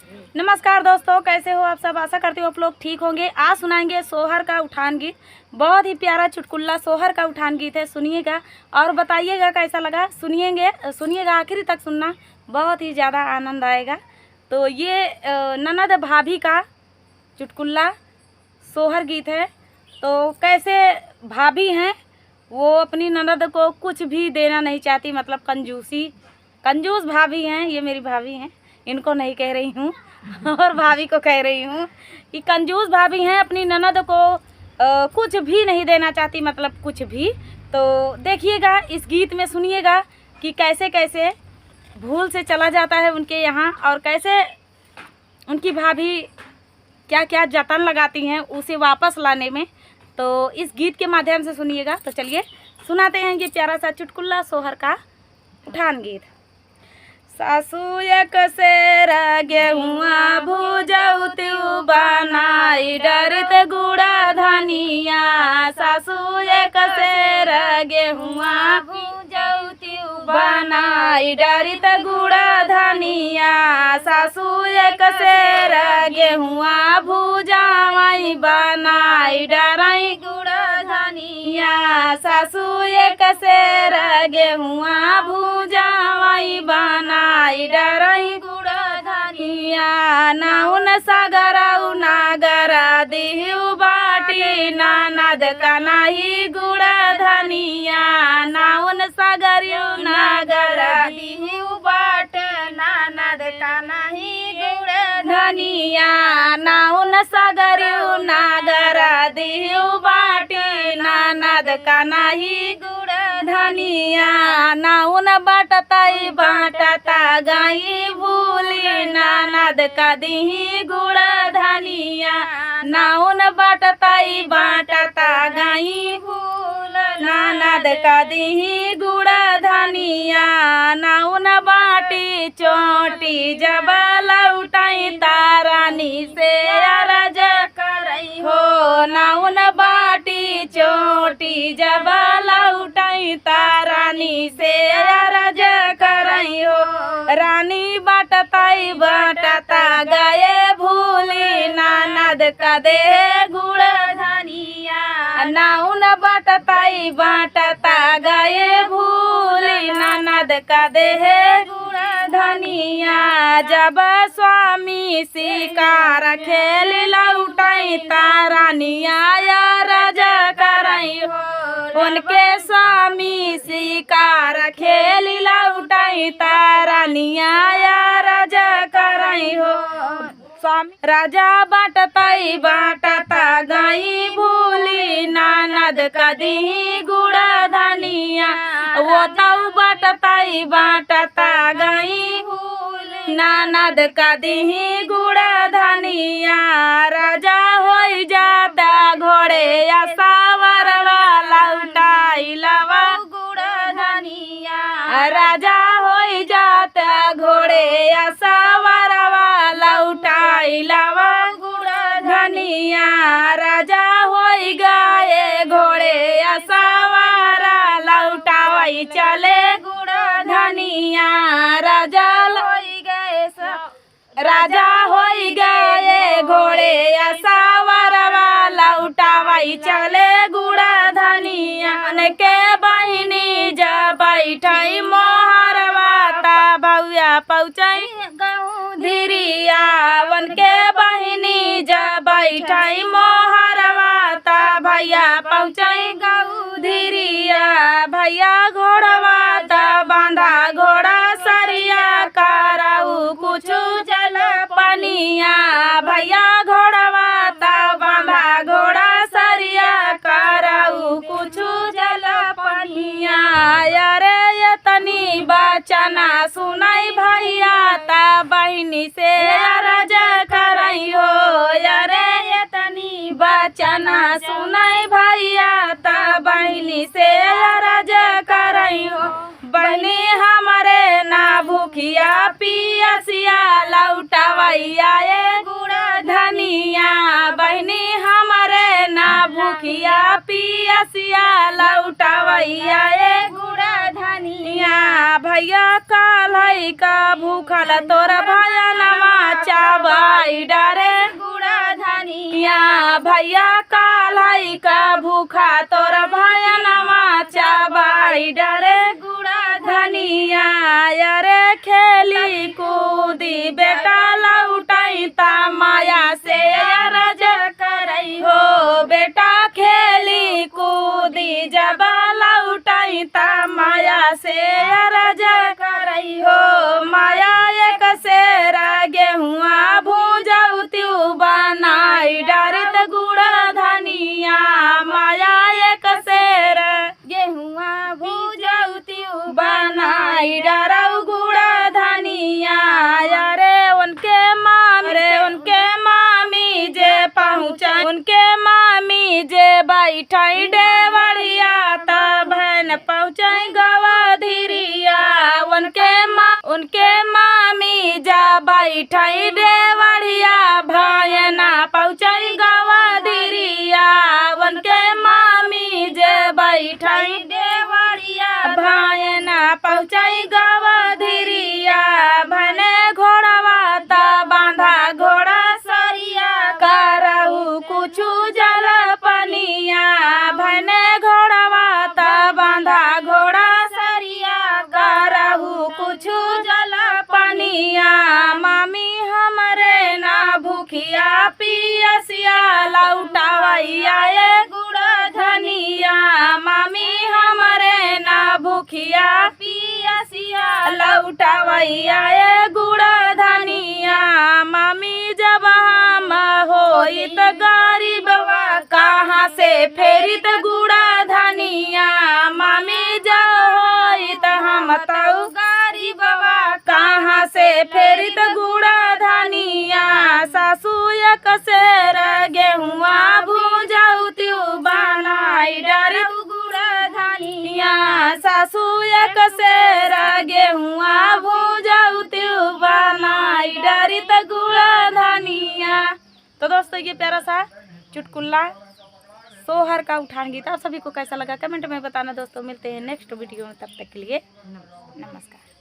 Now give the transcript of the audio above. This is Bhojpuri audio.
नमस्कार दोस्तों, कैसे हो आप सब। आशा करती हूँ आप लोग ठीक होंगे। आज सुनाएंगे सोहर का उठान गीत। बहुत ही प्यारा चुटकुला सोहर का उठान गीत है, सुनिएगा और बताइएगा कैसा लगा। सुनिएगा आखिरी तक सुनना, बहुत ही ज़्यादा आनंद आएगा। तो ये ननद भाभी का चुटकुला सोहर गीत है। तो कैसे भाभी हैं वो अपनी ननद को कुछ भी देना नहीं चाहती, मतलब कंजूस भाभी हैं। ये मेरी भाभी हैं, इनको नहीं कह रही हूँ और भाभी को कह रही हूँ कि कंजूस भाभी हैं, अपनी ननद को कुछ भी नहीं देना चाहती, मतलब कुछ भी। तो देखिएगा इस गीत में, सुनिएगा कि कैसे कैसे भूल से चला जाता है उनके यहाँ और कैसे उनकी भाभी क्या क्या जतन लगाती हैं उसे वापस लाने में। तो इस गीत के माध्यम से सुनिएगा। तो चलिए सुनाते हैं ये प्यारा सा चुटकुला सोहर का उठान गीत। सासू एक सेर गेहुआ भूजौती बनाई डरित गुड़ा धनिया। सासू एक सेर गेहुआ भूजौती बनाई डरित गुड़ा धनिया। सासू एक सेर गेहुआ भूजावई बनाई डरई गुड़ा धनिया। सासू एक सेर गेहुआ भूजावई बनाई डरई गुड़ा धनिया। नाउन सागरऊ नागरा दिहु बाटी ननद का नाही गुड़ा धनिया। नाउन सागरऊ नागरा दिहु बाट ननद का नाही गुड़ा धनिया। नाउन सागरऊ नागरा दिहु बाटी ननद का नाही गुड़ा धनिया। नाउन बाटताई बाटता गाई भूली ननद का दिही गुड़ा धनिया। नाउन बाटताई बाटता गाई भूल ननद का दिही गुड़ा धनिया। नाउन बाटी चोटी जब लौटाई तारानी से अरज करई हो। नाउन बाटी चोटी जब लौटाई तारानी से अरज करई हो। रानी बाटताई बाटता गए भूली ननद का दे गुड़ा धनिया। नाउन बाटताई बाटता गए भूली ननद का दे गुड़ा धनिया। जब स्वामी शिकार खेल लौटाई तारानिया राजा करई हो। उनके स्वामी शिकार खेल लौटाई तारानिया राजा करई हो। स्वामी राजा बाटताई बाटता गई भूली ननद का दिही गुड़ा धनिया। वो तऊ बाटताई बाटता गई भूली ननद का दिही गुड़ा धनिया। राजा हो जाता घोड़े या सावर वाला उठाई लवा गुड़ा धनिया। राजा हो जाता घोड़े या सावर वाला उठाई लवा गुड़ा धनिया। राजा हो गए घोड़े या सावरा लौटावई चले गुड़ा धनिया। राजा हो गए घोड़े या सावरवा लौटावई चले गुड़ा धनिया। के बहिनी जब बैठई मोहरवा ता भौया पहुँचई गहूँ धीरिया। वन के बहिनी जब बैठई मोहरवा ता भैया पहुँचई गहूँ धीरिया। भैया घोड़वा ता बांधा घोड़ा सरिया कराऊ कुछु जल पनिया। भैया घोड़वा ता बांधा घोड़ा सरिया कराऊ कुछु जल पनिया। यारे ये तनी बचना सुनाई भैया ता बहिनी से अरज करई हो। यारे ये तनी बचना सुनाई भैया ता बहिनी से अरज करई हो। बहनी हमारे ना भूखिया पियसिया लौटावई आए गुड़ा धनिया। बहनी हमारे ना भूखिया पियसिया लौटावई आए गुड़ा धनिया। भैया काल का भूखल तोरा भैया नवा चा चाबाई डारे गुड़ा धनिया भैया कालाई का भूखा तोर भयनवा चाबाई डारे गुड़ा धनिया अरे खेली कूदी बेटा लौटाई ता माया से अरज करई हो बेटा खेली कूदी जब लौटाई ता माया से अरज करई हो माया एक सेरा गेहुआ भूजौत्यू बनाई डारित गुड़ा धनिया माया एक सेरा गेहुआ भूजौत्यू बनाई डरऊ गुड़ा धनिया उनके मामी जे पहुँचा उनके मामी जे बैठाई डेवड़िया तब बहन पहुँचाई गवा धीरिया उनके मामी जा बैठाई डेवड़िया भायना पहुँचाई गवा धीरिया उनके मामी जे बैठाई डेवड़िया भायना पहुँचाई गवा धीरिया भने घोड़ावा ता बांधा घोड़ा सरिया करहु कुछु जल पनिया भने घोड़ावा ता बांधा घोड़ा सरिया करहु कुछु जल पनिया मामी हमरे ना भूखिया पियसिया लौटावैया ए गुड़ा धनिया मामी हमरे ना भूखिया पियसिया लौटावैया ए गुड़ा धनिया मामी जब हम होइत गरीबवा कहाँ से फेरित गुड़ा धनिया मामी जब होइत हम तऊ गरीबवा कहाँ से फेरित गुड़ा धनिया सासू एक सेर गेहुआ भूजौत्यू बनाई डरित गुड़ा धनिया सासू एक सेर गेहुआ भूजौत्यू बनाई डरित गुड़ा धनिया। तो दोस्तों ये प्यारा सा चुटकुल्ला सोहर का उठान गीत आप सभी को कैसा लगा कमेंट में बताना दोस्तों। मिलते हैं नेक्स्ट वीडियो में, तब तक के लिए नमस्कार।